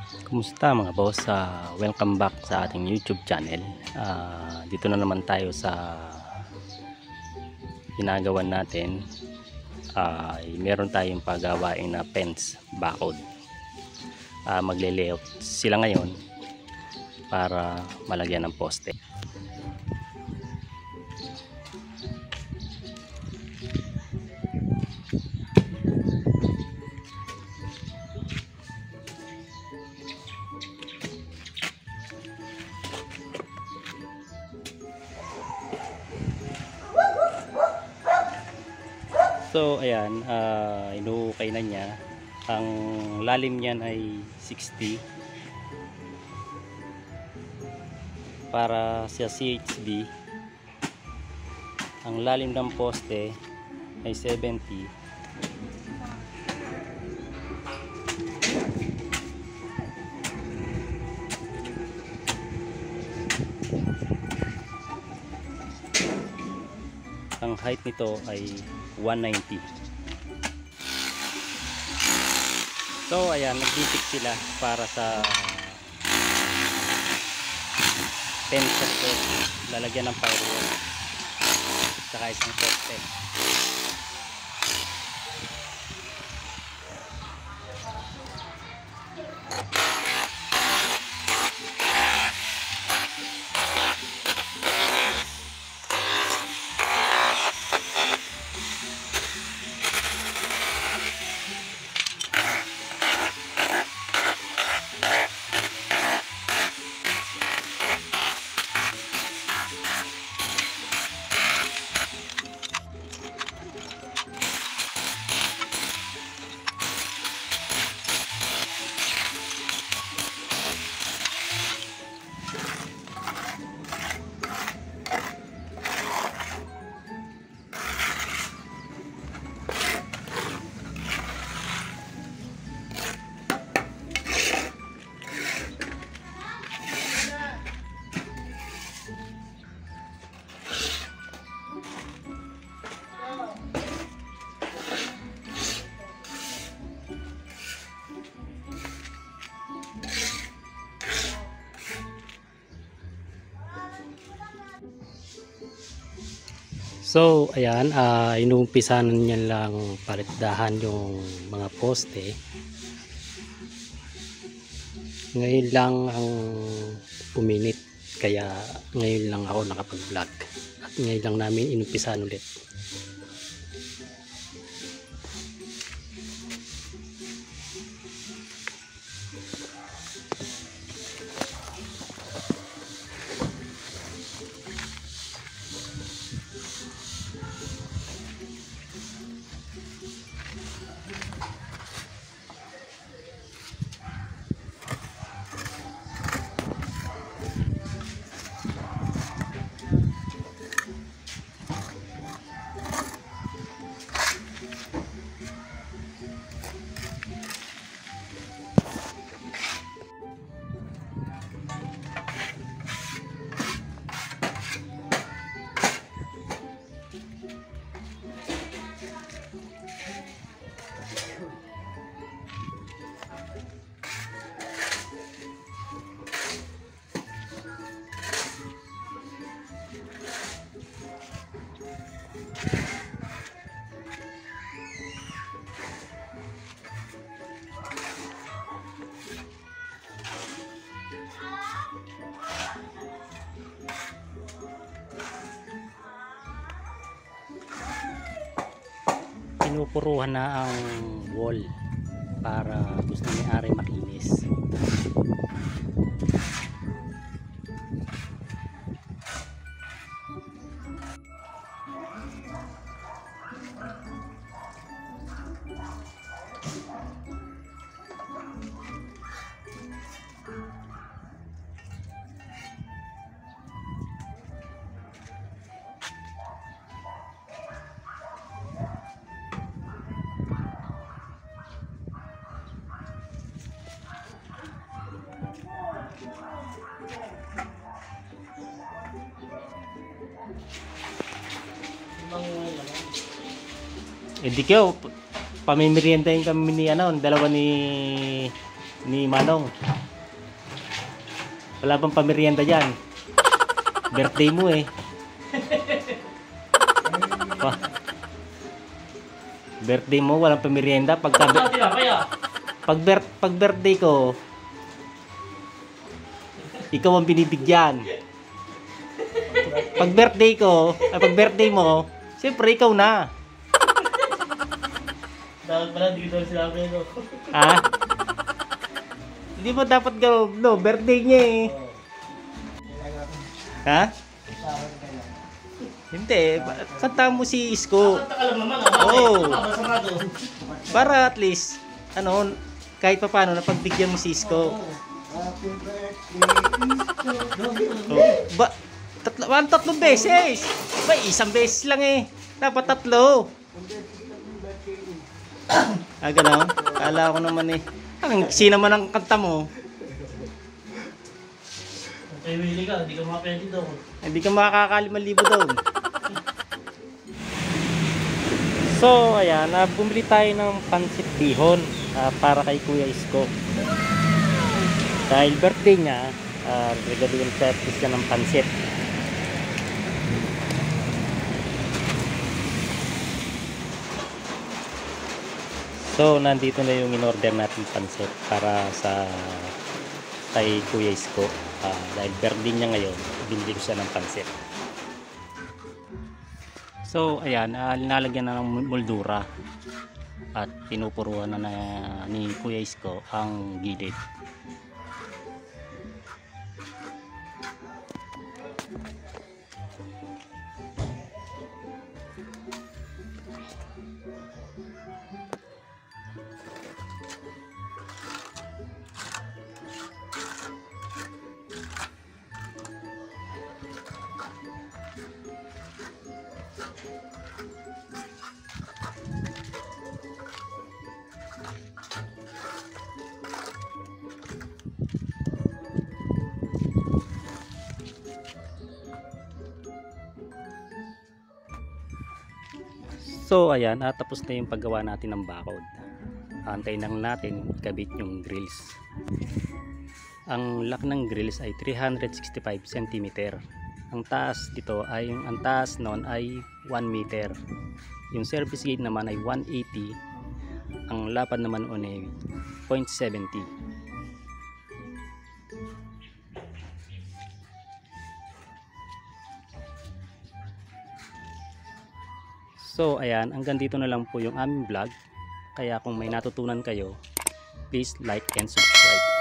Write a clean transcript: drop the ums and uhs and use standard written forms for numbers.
Kumusta mga boss? Welcome back sa ating YouTube channel. Dito na naman tayo sa ginagawan natin. Meron tayong pagawain na fence bakod. Magle-layout sila ngayon para malagyan ng poste. So ayan, inuukay na niya. Ang lalim niyan ay 60 para sa CHD. Ang lalim ng poste ay 70. Ang height nito ay 190. So ayan, nagdidik sila para sa fence po, lalagyan ng firewall saka isang poste. So ayan, inumpisahan niya lang paritdahan yung mga poste. Ngayon lang ang puminit, kaya ngayon lang ako nakapag-vlog at ngayon lang namin inumpisahan ulit. Pinupuruhan na ang wall para gusto ni Ari makinis. Hindi ko pamimeriendahin kami ni dalawa ni ni Manong. Wala bang pamerienda dyan? Birthday mo eh. Birthday mo, walang pamerienda. Pag birthday ko, ikaw ang binibigyan. Pag birthday mo, siyempre ikaw na. Dapat pala, hindi ko daw sinabi, no? Ha? Hindi mo dapat gawin, no? Birthday niya eh. Ha? Hindi, kanta mo si Isko. Kanta ka lang naman, Oo. Masama doon. Para at least, ano, kahit pa paano, napagbigyan mo si Isko. Tatlong beses. Ba, isang beses lang eh. Dapat tatlo. Gano'n? Kala ko naman eh. Ang naman ang kanta mo. Kay Willie ka, hindi ka makapwede doon. Hindi ka makakaka5,000 doon. So, ayan, bumili tayo ng pansit bihon para kay Kuya Isko. Dahil birthday niya, regaluin sa siya ng pansit. So, nandito na yung in-order natin pansit para sa kay Kuya Isko. Dahil birthday niya ngayon, binili ko siya ng pansit. So, ayan, linalagyan na ng moldura at pinupuruan na ni Kuya Isko ang gilid. So ayan, tapos na yung paggawa natin ng bakod. Antayin lang natin ikabit yung grills. Ang laki ng grills ay 365 cm. Ang taas dito ay ang taas noon ay 1 meter. Yung service gate naman ay 180. Ang lapad naman ay 0.70. So ayan, hanggang dito na lang po yung aming vlog. Kaya kung may natutunan kayo, please like and subscribe.